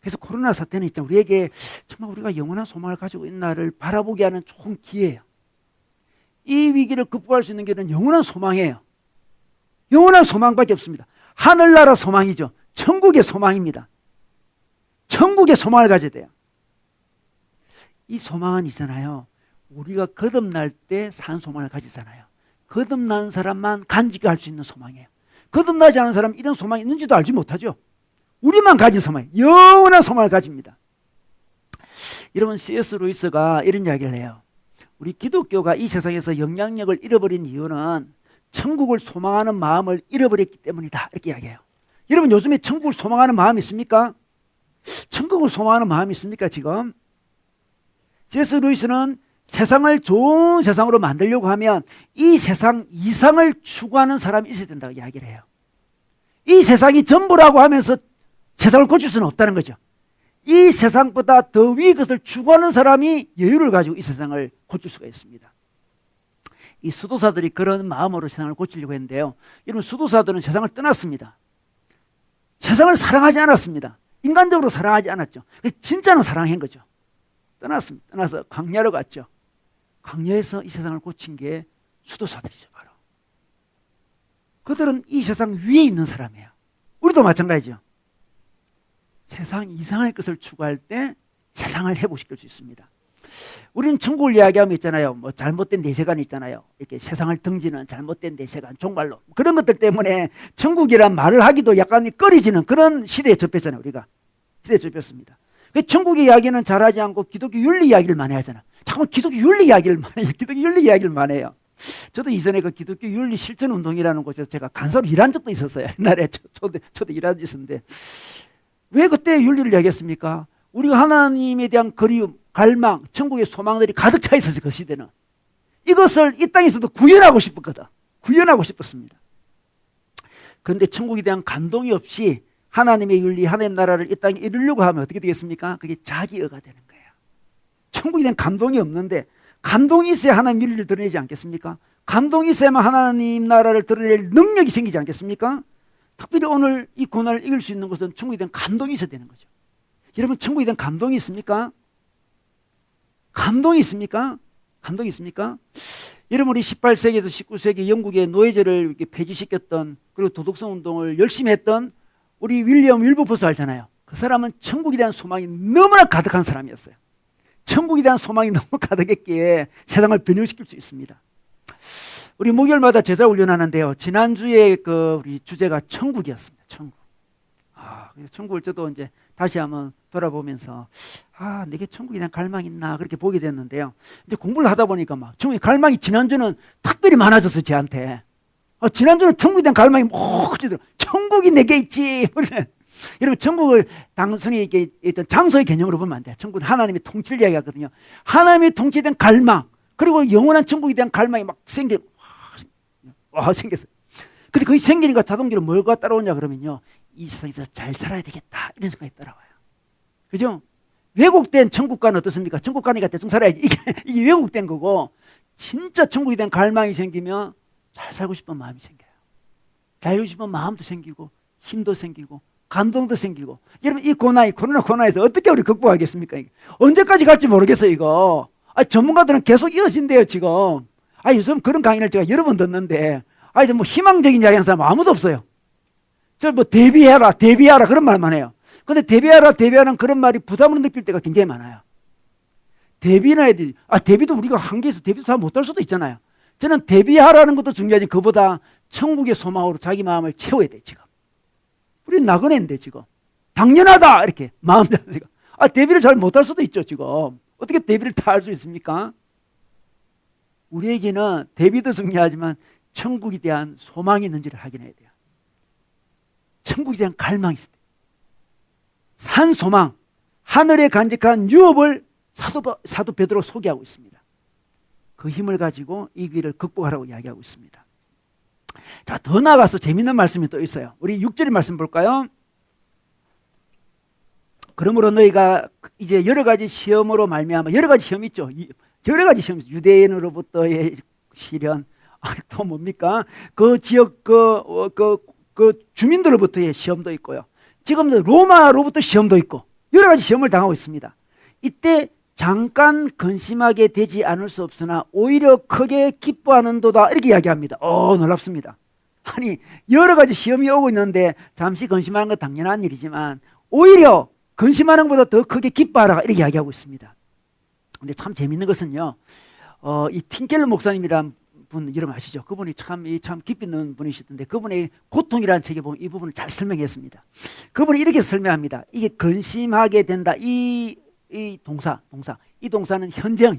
그래서 코로나 사태는 있잖아요. 우리에게 정말 우리가 영원한 소망을 가지고 있나를 바라보게 하는 좋은 기회예요. 이 위기를 극복할 수 있는 길은 영원한 소망이에요. 영원한 소망밖에 없습니다. 하늘나라 소망이죠. 천국의 소망입니다. 천국의 소망을 가져야 돼요. 이 소망은 있잖아요. 우리가 거듭날 때 산 소망을 가지잖아요. 거듭난 사람만 간직할 수 있는 소망이에요. 거듭나지 않은 사람은 이런 소망이 있는지도 알지 못하죠. 우리만 가진 소망, 영원한 소망을 가집니다. 여러분, C.S. 루이스가 이런 이야기를 해요. 우리 기독교가 이 세상에서 영향력을 잃어버린 이유는 천국을 소망하는 마음을 잃어버렸기 때문이다. 이렇게 이야기해요. 여러분, 요즘에 천국을 소망하는 마음이 있습니까? 천국을 소망하는 마음이 있습니까, 지금? C.S. 루이스는 세상을 좋은 세상으로 만들려고 하면 이 세상 이상을 추구하는 사람이 있어야 된다고 이야기를 해요. 이 세상이 전부라고 하면서 세상을 고칠 수는 없다는 거죠. 이 세상보다 더 위의 것을 추구하는 사람이 여유를 가지고 이 세상을 고칠 수가 있습니다. 이 수도사들이 그런 마음으로 세상을 고치려고 했는데요. 여러분, 수도사들은 세상을 떠났습니다. 세상을 사랑하지 않았습니다. 인간적으로 사랑하지 않았죠. 진짜는 사랑한 거죠. 떠났습니다. 떠나서 광야로 갔죠. 광야에서 이 세상을 고친 게 수도사들이죠. 바로 그들은 이 세상 위에 있는 사람이에요. 우리도 마찬가지죠. 세상 이상의 것을 추구할 때 세상을 회복시킬 수 있습니다. 우리는 천국을 이야기하면 있잖아요. 뭐 잘못된 내세관 있잖아요. 이렇게 세상을 등지는 잘못된 내세관, 종말론. 그런 것들 때문에 천국이란 말을 하기도 약간 꺼리지는 그런 시대에 접했잖아요. 우리가. 시대에 접혔습니다. 천국의 이야기는 잘하지 않고 기독교 윤리 이야기를 많이 하잖아. 자꾸 기독교 윤리 이야기를 많이 해요. 기독교 윤리 이야기를 많이 해요. 저도 이전에 그 기독교 윤리 실천 운동이라는 곳에서 제가 간사로 일한 적도 있었어요. 옛날에 저도 일한 적이 있었는데 왜 그때 윤리를 이야기했습니까? 우리가 하나님에 대한 그리움, 갈망, 천국의 소망들이 가득 차 있었어요. 그 시대는. 이것을 이 땅에서도 구현하고 싶었거든. 구현하고 싶었습니다. 그런데 천국에 대한 감동이 없이 하나님의 윤리, 하나님 나라를 이 땅에 이루려고 하면 어떻게 되겠습니까? 그게 자기의가 되는 거예요. 천국에 대한 감동이 없는데 감동이 있어야 하나님 윤리를 드러내지 않겠습니까? 감동이 있어야만 하나님 나라를 드러낼 능력이 생기지 않겠습니까? 특별히 오늘 이 고난을 이길 수 있는 것은 천국에 대한 감동이 있어야 되는 거죠. 여러분 천국에 대한 감동이 있습니까? 감동이 있습니까? 감동이 있습니까? 여러분 우리 18세기에서 19세기 영국의 노예제를 이렇게 폐지시켰던 그리고 도덕성 운동을 열심히 했던 우리 윌리엄 윌버포스 알잖아요. 그 사람은 천국에 대한 소망이 너무나 가득한 사람이었어요. 천국에 대한 소망이 너무 가득했기에 세상을 변형시킬 수 있습니다. 우리 목요일마다 제자 훈련하는데요. 지난주에 그 우리 주제가 천국이었습니다. 천국. 그래서 천국을 저도 이제 다시 한번 돌아보면서 내게 천국에 대한 갈망이 있나 그렇게 보게 됐는데요. 이제 공부를 하다 보니까 막 천국의 갈망이 지난주는 특별히 많아졌어요. 저한테. 지난주는 천국에 대한 갈망이 크지더라고요. 천국이 내게 있지. 여러분 천국을 단순히 이게 어떤 장소의 개념으로 보면 안 돼요. 천국은 하나님의 통치를 이야기하거든요. 하나님의 통치에 대한 갈망 그리고 영원한 천국에 대한 갈망이 막 생겼어요. 근데 그게 생기니까 자동적으로 뭐가 따라오냐 그러면요. 이 세상에서 잘 살아야 되겠다 이런 생각이 따라와요. 그죠? 왜곡된 천국과는 어떻습니까? 천국 가니까 대충 살아야지. 이게 왜곡된 거고 진짜 천국에 대한 갈망이 생기면 잘 살고 싶은 마음이 생겨요. 잘 살고 싶은 마음도 생기고 힘도 생기고 감동도 생기고. 여러분 이 코로나 고난에서 어떻게 우리 극복하겠습니까? 이게? 언제까지 갈지 모르겠어요 이거. 전문가들은 계속 이러신대요 지금. 요즘 그런 강의를 제가 여러 번 듣는데 뭐 희망적인 이야기 하는 사람 아무도 없어요. 저 뭐 대비해라 그런 말만 해요. 근데 대비하라는 그런 말이 부담으로 느낄 때가 굉장히 많아요. 대비나 해야 돼. 대비도 우리가 한계에서 대비도 다 못할 수도 있잖아요. 저는 대비하라는 것도 중요하지 그보다 천국의 소망으로 자기 마음을 채워야 돼 지금. 우리는 나그네인데 지금. 당연하다 이렇게 마음 자세가. 대비를 잘 못할 수도 있죠 지금. 어떻게 대비를 다 할 수 있습니까? 우리에게는 대비도 중요하지만 천국에 대한 소망이 있는지를 확인해야 돼요. 천국에 대한 갈망이 있을 때. 산 소망, 하늘에 간직한 유업을 사도 베드로 소개하고 있습니다. 그 힘을 가지고 이 길을 극복하라고 이야기하고 있습니다. 자, 더 나아가서 재밌는 말씀이 또 있어요. 우리 6절의 말씀 볼까요? 그러므로 너희가 이제 여러 가지 시험으로 말미암아 여러 가지 시험이 있죠. 여러 가지 시험이 있죠. 유대인으로부터의 시련, 또 뭡니까? 그 지역 그 주민들로부터의 시험도 있고요. 지금 로마로부터 시험도 있고 여러 가지 시험을 당하고 있습니다. 이때 잠깐 근심하게 되지 않을 수 없으나 오히려 크게 기뻐하는도다 이렇게 이야기합니다. 놀랍습니다. 여러 가지 시험이 오고 있는데 잠시 근심하는 건 당연한 일이지만 오히려 근심하는 것보다 더 크게 기뻐하라 이렇게 이야기하고 있습니다. 근데 참 재밌는 것은요. 이 틴켈러 목사님이란 분 여러분 아시죠? 그분이 참 깊이 있는 분이시던데 그분의 고통이라는 책에 보면 이 부분을 잘 설명했습니다. 그분이 이렇게 설명합니다. 이게 근심하게 된다. 이 동사. 이 동사는 현재형.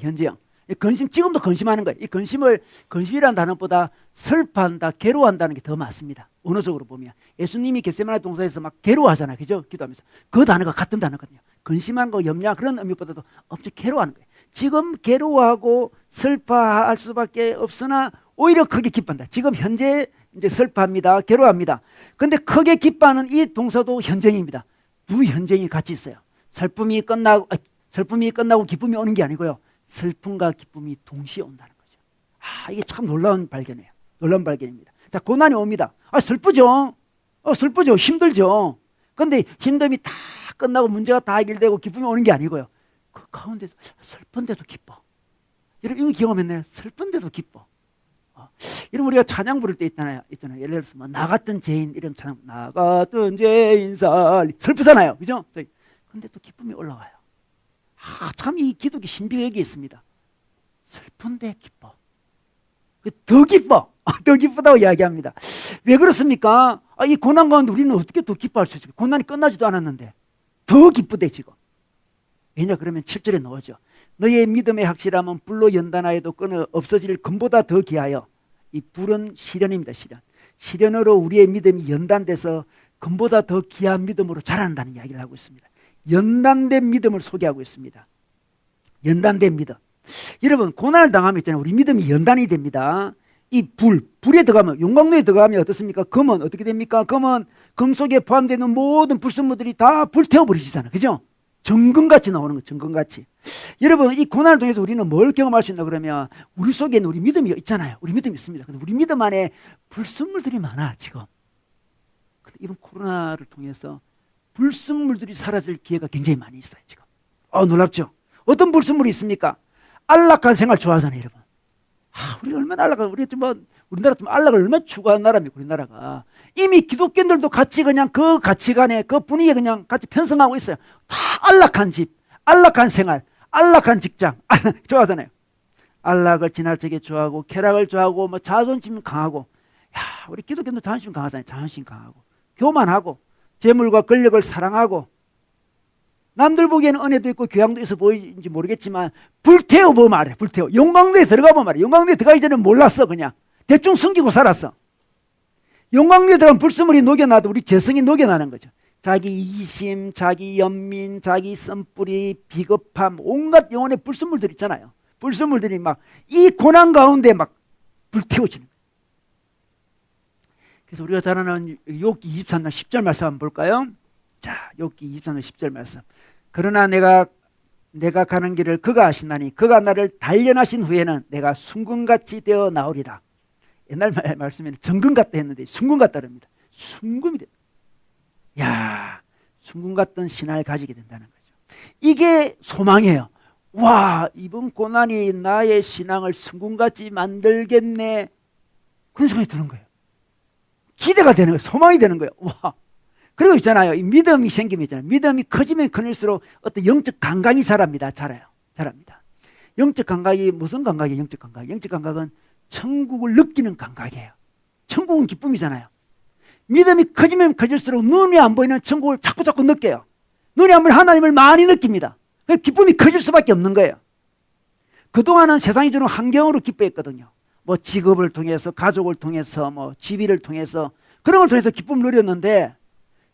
근심, 지금도 근심하는 거예요. 이 근심이라는 단어보다 슬퍼한다, 괴로워한다는 게 더 맞습니다. 언어적으로 보면. 예수님이 겟세마네 동산에서 막 괴로워하잖아요. 그죠? 기도하면서. 그 단어가 같은 단어거든요. 근심한 거, 염려 그런 의미보다도 엄청 괴로워하는 거예요. 지금 괴로워하고 슬퍼할 수밖에 없으나 오히려 크게 기뻐한다. 지금 현재 이제 슬퍼합니다. 괴로워합니다. 근데 크게 기뻐하는 이 동사도 현재입니다. 두 현재이 같이 있어요. 슬픔이 끝나고 기쁨이 오는 게 아니고요. 슬픔과 기쁨이 동시에 온다는 거죠. 이게 참 놀라운 발견이에요. 놀라운 발견입니다. 자, 고난이 옵니다. 슬프죠. 힘들죠. 근데 힘듦이 다 끝나고 문제가 다 해결되고 기쁨이 오는 게 아니고요. 그 가운데도 슬픈데도 기뻐. 여러분 이거 경험했나요? 슬픈데도 기뻐. 이런 우리가 찬양 부를 때 있잖아요. 예를 들어서 뭐, 나 같은 죄인 이런 찬양, 나 같은 죄인 살리 슬프잖아요, 그죠? 근데 또 기쁨이 올라와요. 참 이 기독의 신비가 여기 있습니다. 슬픈데 기뻐. 더 기뻐. 더 기쁘다고 이야기합니다. 왜 그렇습니까? 이 고난 가운데 우리는 어떻게 더 기뻐할 수 있을까? 고난이 끝나지도 않았는데 더 기쁘대 지금. 왜냐 그러면 7절에 나오죠. 너의 믿음의 확실함은 불로 연단하여도 끊어 없어질 금보다 더 귀하여. 이 불은 시련입니다. 시련으로 우리의 믿음이 연단돼서 금보다 더 귀한 믿음으로 자란다는 이야기를 하고 있습니다. 연단된 믿음을 소개하고 있습니다. 연단된 믿음. 여러분 고난을 당하면 있잖아요. 우리 믿음이 연단이 됩니다. 이 불에 들어가면, 용광로에 들어가면 어떻습니까? 금은 어떻게 됩니까? 금은 금속에 포함되는 모든 불순물들이 다 불태워버리시잖아요. 그죠? 정금같이 나오는 거, 정금같이. 여러분, 이 고난을 통해서 우리는 뭘 경험할 수 있나 그러면 우리 속에는 우리 믿음이 있잖아요. 우리 믿음이 있습니다. 근데 우리 믿음 안에 불순물들이 많아, 지금. 근데 이번 코로나를 통해서 불순물들이 사라질 기회가 굉장히 많이 있어요, 지금. 놀랍죠? 어떤 불순물이 있습니까? 안락한 생활 좋아하잖아요, 여러분. 우리 얼마나 안락한, 우리나라 좀 안락을 얼마나 추구하는 나라입니까, 우리나라가. 이미 기독교인들도 같이 그냥 그 가치관에, 그 분위기에 그냥 같이 편성하고 있어요. 다 안락한 집, 안락한 생활, 안락한 직장, 좋아하잖아요. 안락을 지나치게 좋아하고, 쾌락을 좋아하고, 뭐 자존심 강하고. 우리 기독교인도 자존심 강하잖아요. 자존심 강하고. 교만하고, 재물과 권력을 사랑하고, 남들 보기에는 은혜도 있고 교양도 있어 보이는지 모르겠지만 불태워 보면 알아요. 불태워. 용광로에 들어가 보면 알아요. 용광로에 들어가기 전에 몰랐어. 그냥 대충 숨기고 살았어. 용광로에 들어가면 불순물이 녹여나도 우리 죄성이 녹여나는 거죠. 자기 이심, 자기 연민, 자기 썸뿌리, 비겁함, 온갖 영혼의 불순물들 있잖아요. 불순물들이 막 이 고난 가운데 막 불태워지는 거예요. 그래서 우리가 잘 아는 욥기 23장 10절 말씀 한번 볼까요? 자, 욥기 23장 10절 말씀. 그러나 내가 가는 길을 그가 아시나니 그가 나를 단련하신 후에는 내가 순금같이 되어 나오리라. 옛날 말씀에는 정금 같다 했는데 순금 같다 그럽니다. 순금이 돼. 순금 같던 신앙을 가지게 된다는 거죠. 이게 소망이에요. 와, 이번 고난이 나의 신앙을 순금같이 만들겠네. 그런 생각이 드는 거예요. 기대가 되는 거예요. 소망이 되는 거예요. 와. 그리고 있잖아요. 이 믿음이 생기면 있잖아요. 믿음이 커지면 커질수록 어떤 영적 감각이 자랍니다. 자랍니다. 영적 감각이 무슨 감각이에요? 영적 감각. 영적 감각은 천국을 느끼는 감각이에요. 천국은 기쁨이잖아요. 믿음이 커지면 커질수록 눈이 안 보이는 천국을 자꾸 느껴요. 눈이 안 보이는 하나님을 많이 느낍니다. 기쁨이 커질 수밖에 없는 거예요. 그동안은 세상이 주는 환경으로 기뻐했거든요. 뭐 직업을 통해서, 가족을 통해서, 뭐 지위를 통해서, 그런 걸 통해서 기쁨을 누렸는데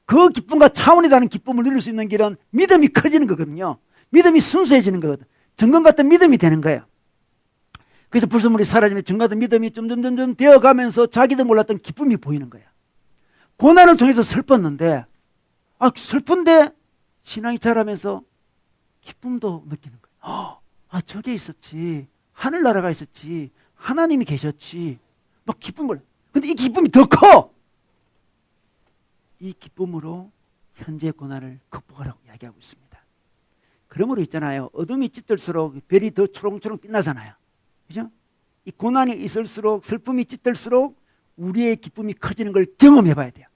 그 기쁨과 차원이 다른 기쁨을 누릴 수 있는 길은 믿음이 커지는 거거든요. 믿음이 순수해지는 거거든. 정금 같은 믿음이 되는 거예요. 그래서 불순물이 사라지면 정금 같은 믿음이 점점 되어가면서 자기도 몰랐던 기쁨이 보이는 거예요. 고난을 통해서 슬펐는데 슬픈데 신앙이 자라면서 기쁨도 느끼는 거예요. 저게 있었지. 하늘나라가 있었지. 하나님이 계셨지. 막 기쁨을. 근데 이 기쁨이 더 커. 이 기쁨으로 현재의 고난을 극복하라고 이야기하고 있습니다. 그러므로 있잖아요. 어둠이 짙을수록 별이 더 초롱초롱 빛나잖아요. 그죠? 이 고난이 있을수록, 슬픔이 짙을수록 우리의 기쁨이 커지는 걸 경험해 봐야 돼요.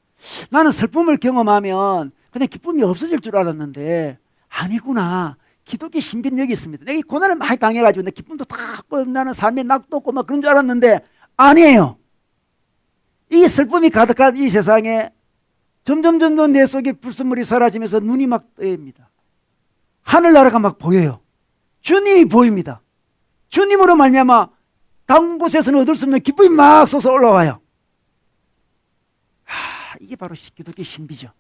나는 슬픔을 경험하면 그냥 기쁨이 없어질 줄 알았는데 아니구나. 기독의 신비는 여기 있습니다. 내가 이 고난을 많이 당해가지고 내 기쁨도 다 없고 나는 삶에 낙도 없고 막 그런 줄 알았는데 아니에요. 이 슬픔이 가득한 이 세상에 점점 내 속에 불순물이 사라지면서 눈이 막 떠입니다. 하늘나라가 막 보여요. 주님이 보입니다. 주님으로 말미암아 다른 곳에서는 얻을 수 없는 기쁨이 막 솟아 올라와요. 이게 바로 기독교의 신비죠.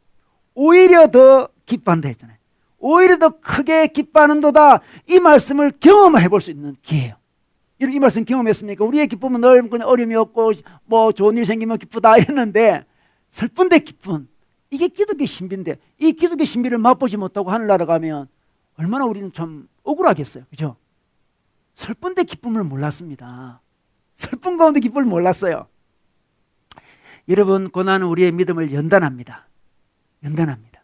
오히려 더 기뻐한다 했잖아요. 오히려 더 크게 기뻐하는도다. 이 말씀을 경험해 볼 수 있는 기회예요. 이 말씀 경험했습니까? 우리의 기쁨은 늘 그냥 어려움이 없고 뭐 좋은 일 생기면 기쁘다 했는데 슬픈데 기쁜 이게 기독교의 신비인데 이 기독교의 신비를 맛보지 못하고 하늘나라 가면 얼마나 우리는 참 억울하겠어요. 그죠? 슬픈데 기쁨을 몰랐습니다. 슬픈 가운데 기쁨을 몰랐어요. 여러분 고난은 우리의 믿음을 연단합니다. 연단합니다.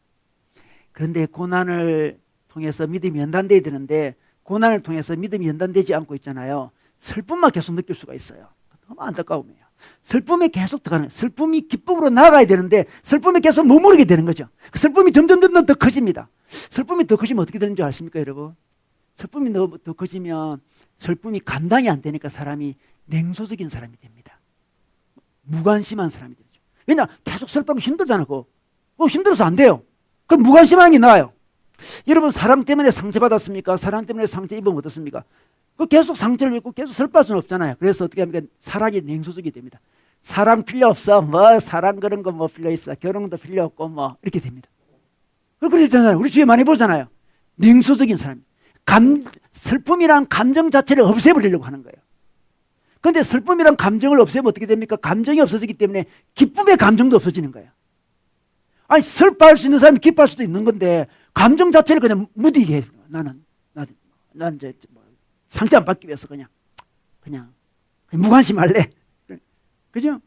그런데 고난을 통해서 믿음이 연단돼야 되는데 고난을 통해서 믿음이 연단되지 않고 있잖아요. 슬픔만 계속 느낄 수가 있어요. 너무 안타까움이에요. 슬픔에 계속 들어가는 거예요. 슬픔이 기쁨으로 나가야 되는데 슬픔에 계속 머무르게 되는 거죠. 슬픔이 점점 더 커집니다. 슬픔이 더 커지면 어떻게 되는 줄 아십니까, 여러분? 슬픔이 더 커지면 슬픔이 감당이 안 되니까 사람이 냉소적인 사람이 됩니다. 무관심한 사람이 되죠. 왜냐? 계속 슬퍼하면 힘들잖아. 그거 힘들어서 안 돼요. 그럼 무관심하는 게 나아요. 여러분, 사랑 때문에 상처받았습니까? 사랑 때문에 상처 입으면 어떻습니까? 그 계속 상처를 입고 계속 슬퍼할 수는 없잖아요. 그래서 어떻게 합니까? 사랑이 냉소적이 됩니다. 사랑 필요 없어. 뭐 사랑 그런 거 뭐 필요 있어. 결혼도 필요 없고 뭐 이렇게 됩니다. 그러잖아요. 우리 주위에 많이 보잖아요. 냉소적인 사람. 슬픔이란 감정 자체를 없애버리려고 하는 거예요. 그런데 슬픔이란 감정을 없애면 어떻게 됩니까? 감정이 없어지기 때문에 기쁨의 감정도 없어지는 거예요. 아니, 슬퍼할 수 있는 사람이 기뻐할 수도 있는 건데 감정 자체를 그냥 무디게 해요. 나는 이제 뭐 상처 안 받기 위해서 그냥 무관심할래. 그죠?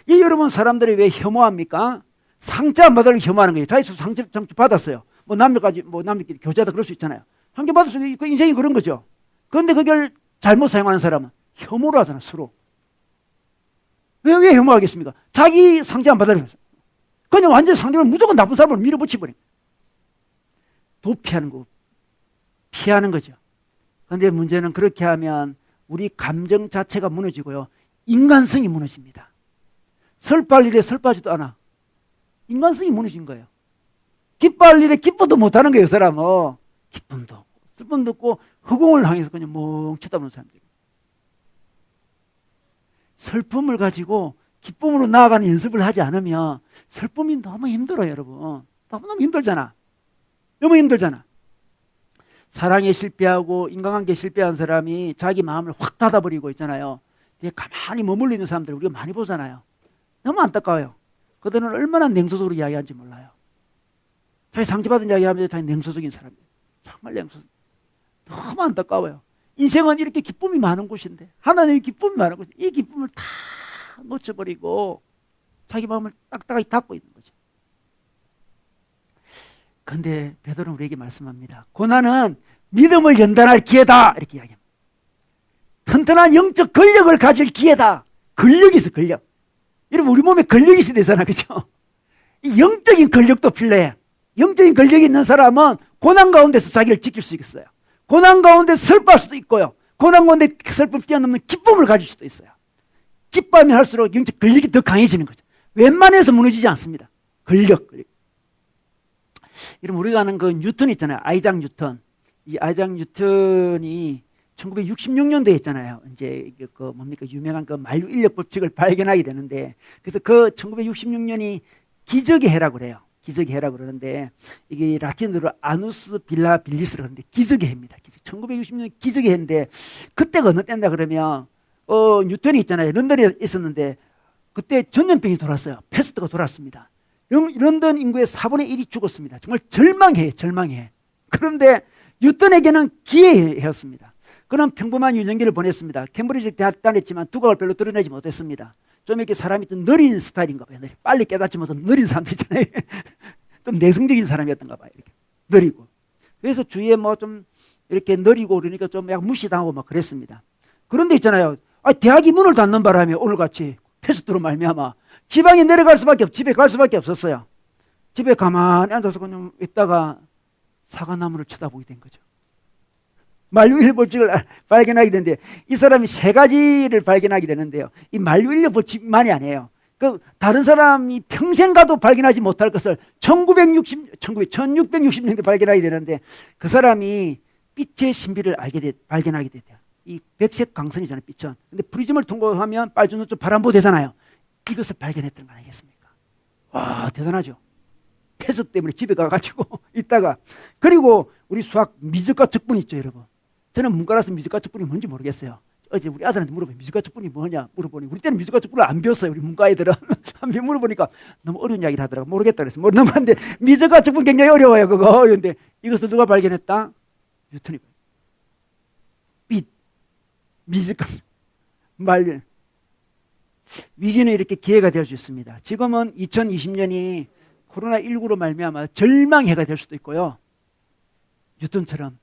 이 여러분, 사람들이 왜 혐오합니까? 상처 안 받으려고 혐오하는 거예요. 자기 상처 받았어요. 뭐 남들끼리 교제하다 그럴 수 있잖아요. 상처 받았을 수 있고 인생이 그런 거죠. 그런데 그걸 잘못 사용하는 사람은 혐오를 하잖아, 서로. 왜 혐오하겠습니까? 자기 상처 안 받으려고 해서. 그냥 완전히 상대를 무조건 나쁜 사람을 밀어붙이버린 거예요. 도피하는 거, 피하는 거죠. 그런데 문제는 그렇게 하면 우리 감정 자체가 무너지고요. 인간성이 무너집니다. 슬퍼할 일에 슬퍼하지도 않아. 인간성이 무너진 거예요. 기뻐할 일에 기뻐도 못하는 거예요, 그 사람은. 기쁨도 없고, 슬픔도 없고, 허공을 향해서 그냥 멍 쳐다보는 사람들. 슬픔을 가지고 기쁨으로 나아가는 연습을 하지 않으면 슬픔이 너무 힘들어요, 여러분. 너무너무 힘들잖아. 너무 힘들잖아. 사랑에 실패하고 인간관계에 실패한 사람이 자기 마음을 확 닫아버리고 있잖아요. 되게 가만히 머물러 있는 사람들 우리가 많이 보잖아요. 너무 안타까워요. 그들은 얼마나 냉소적으로 이야기하는지 몰라요. 자기 상처받은 이야기하면서 자기 냉소적인 사람이에요. 정말 냉소적. 너무 안타까워요. 인생은 이렇게 기쁨이 많은 곳인데, 하나님의 기쁨이 많은 곳인데 이 기쁨을 다 놓쳐버리고 자기 마음을 딱딱하게 닫고 있는 거죠. 그런데 베드로는 우리에게 말씀합니다. 고난은 믿음을 연단할 기회다, 이렇게 이야기합니다. 튼튼한 영적 근력을 가질 기회다. 근력이 있어, 근력. 여러분, 우리 몸에 근력이 있어야 되잖아, 그죠? 이 영적인 근력도 필요해. 영적인 근력이 있는 사람은 고난 가운데서 자기를 지킬 수 있어요. 고난 가운데 슬퍼할 수도 있고요. 고난 가운데 슬픔 뛰어넘는 기쁨을 가질 수도 있어요. 기뻐하면 할수록 영적 근력이 더 강해지는 거죠. 웬만해서 무너지지 않습니다. 근력. 여러분, 우리가 아는 그 뉴턴 있잖아요. 아이작 뉴턴. 이 아이작 뉴턴이 1966년도에 했잖아요. 이제 그 뭡니까, 유명한 그 만류 인력 법칙을 발견하게 되는데, 그래서 그 1966년이 기적의 해라고 그래요. 기적의 해라고 그러는데, 이게 라틴어로 아누스 빌라빌리스라고 하는데 기적의 해입니다. 1966년 기적의 해인데, 그때가 어느 때인가 그러면 뉴턴이 있잖아요. 런던에 있었는데 그때 전염병이 돌았어요. 패스트가 돌았습니다. 런던 인구의 4분의 1이 죽었습니다. 정말 절망해. 그런데 뉴턴에게는 기회의 해였습니다. 그는 평범한 유년기를 보냈습니다. 캠브리지 대학 다녔지만 두각을 별로 드러내지 못했습니다. 좀 이렇게 사람이 좀 느린 스타일인가 봐요. 빨리 깨닫지 못한 느린 사람들 있잖아요. 좀 내성적인 사람이었던가 봐요. 이렇게 느리고. 그래서 주위에 뭐 좀 이렇게 느리고 그러니까 좀 약간 무시당하고 막 그랬습니다. 그런데 있잖아요. 대학이 문을 닫는 바람에 오늘같이 패스트로 말미암아 지방에 내려갈 수밖에 집에 갈 수밖에 없었어요. 집에 가만히 앉아서 그냥 있다가 사과나무를 쳐다보게 된 거죠. 만류인력 법칙을 발견하게 되는데, 이 사람이 세 가지를 발견하게 되는데요. 이 만류인력 법칙만이 아니에요. 그 다른 사람이 평생 가도 발견하지 못할 것을 1660년대 발견하게 되는데, 그 사람이 빛의 신비를 발견하게 됐대요. 이 백색 광선이잖아요, 빛은. 근데 프리즘을 통과하면 빨주노초 파란보 되잖아요. 이것을 발견했던 거 아니겠습니까? 와, 대단하죠. 폐서 때문에 집에 가가지고 있다가, 그리고 우리 수학 미적과 적분 있죠, 여러분. 저는 문과라서 미적과 적분이 뭔지 모르겠어요. 어제 우리 아들한테 물어보니 미적과 적분이 뭐냐 물어보니, 우리 때는 미적과 적분을 안 배웠어요. 우리 문과 애들은. 한번 물어보니까 너무 어려운 이야기를 하더라고. 모르겠다 그래서 너무한데 미적과 적분 굉장히 어려워요, 그거. 그런데 이것을 누가 발견했다? 뉴턴이. 빛, 미적과 말. 위기는 이렇게 기회가 될 수 있습니다. 지금은 2020년이 코로나19로 말미암아 절망의 해가 될 수도 있고요. 뉴턴처럼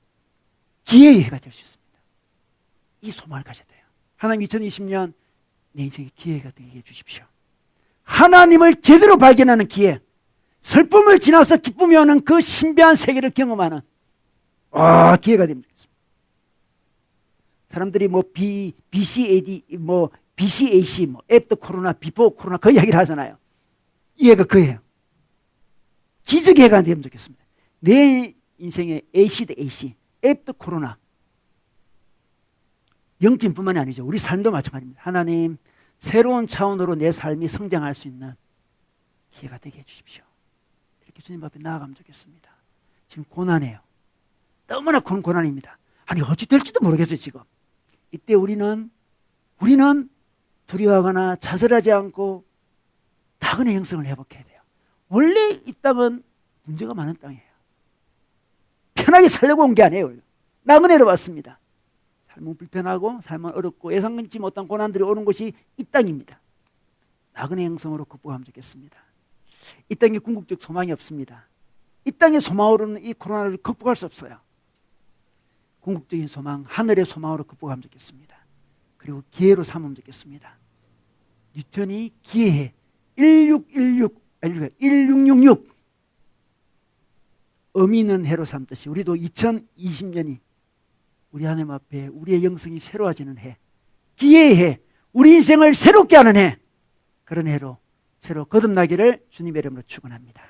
기회의 해가 될 수 있습니다. 이 소망을 가져야 돼요. 하나님 2020년 내 인생의 기회가 되게 해주십시오. 하나님을 제대로 발견하는 기회, 슬픔을 지나서 기쁨이 오는 그 신비한 세계를 경험하는 기회가 됩니다. 사람들이 뭐 BCAD, 뭐 BCAC, 뭐 애프터 코로나, 비포 코로나 그 이야기를 하잖아요. 이 해가 그 해예요. 기적의 해가 되면 좋겠습니다. 내 인생의 AC 대 AC, 애프터 코로나. 영적인뿐만이 아니죠. 우리 삶도 마찬가지입니다. 하나님, 새로운 차원으로 내 삶이 성장할 수 있는 기회가 되게 해주십시오. 이렇게 주님 앞에 나아가면 좋겠습니다. 지금 고난이에요. 너무나 큰 고난입니다. 아니 어찌 될지도 모르겠어요. 지금 이때 우리는 두려워하거나 자살하지 않고 나그네 형성을 회복해야 돼요. 원래 이 땅은 문제가 많은 땅이에요. 편하게 살려고 온 게 아니에요. 나그네로 왔습니다. 삶은 불편하고 삶은 어렵고 예상치 못한 고난들이 오는 곳이 이 땅입니다. 나그네 형성으로 극복하면 좋겠습니다. 이 땅에 궁극적 소망이 없습니다. 이 땅에 소망으로는 이 코로나를 극복할 수 없어요. 궁극적인 소망, 하늘의 소망으로 극복하면 좋겠습니다. 그리고 기회로 삼으면 좋겠습니다. 뉴턴이 기회에 1666 의미 있는 해로 삼듯이 우리도 2020년이 우리 하나님 앞에 우리의 영성이 새로워지는 해, 기회의 해, 우리 인생을 새롭게 하는 해, 그런 해로 새로 거듭나기를 주님의 이름으로 축원합니다.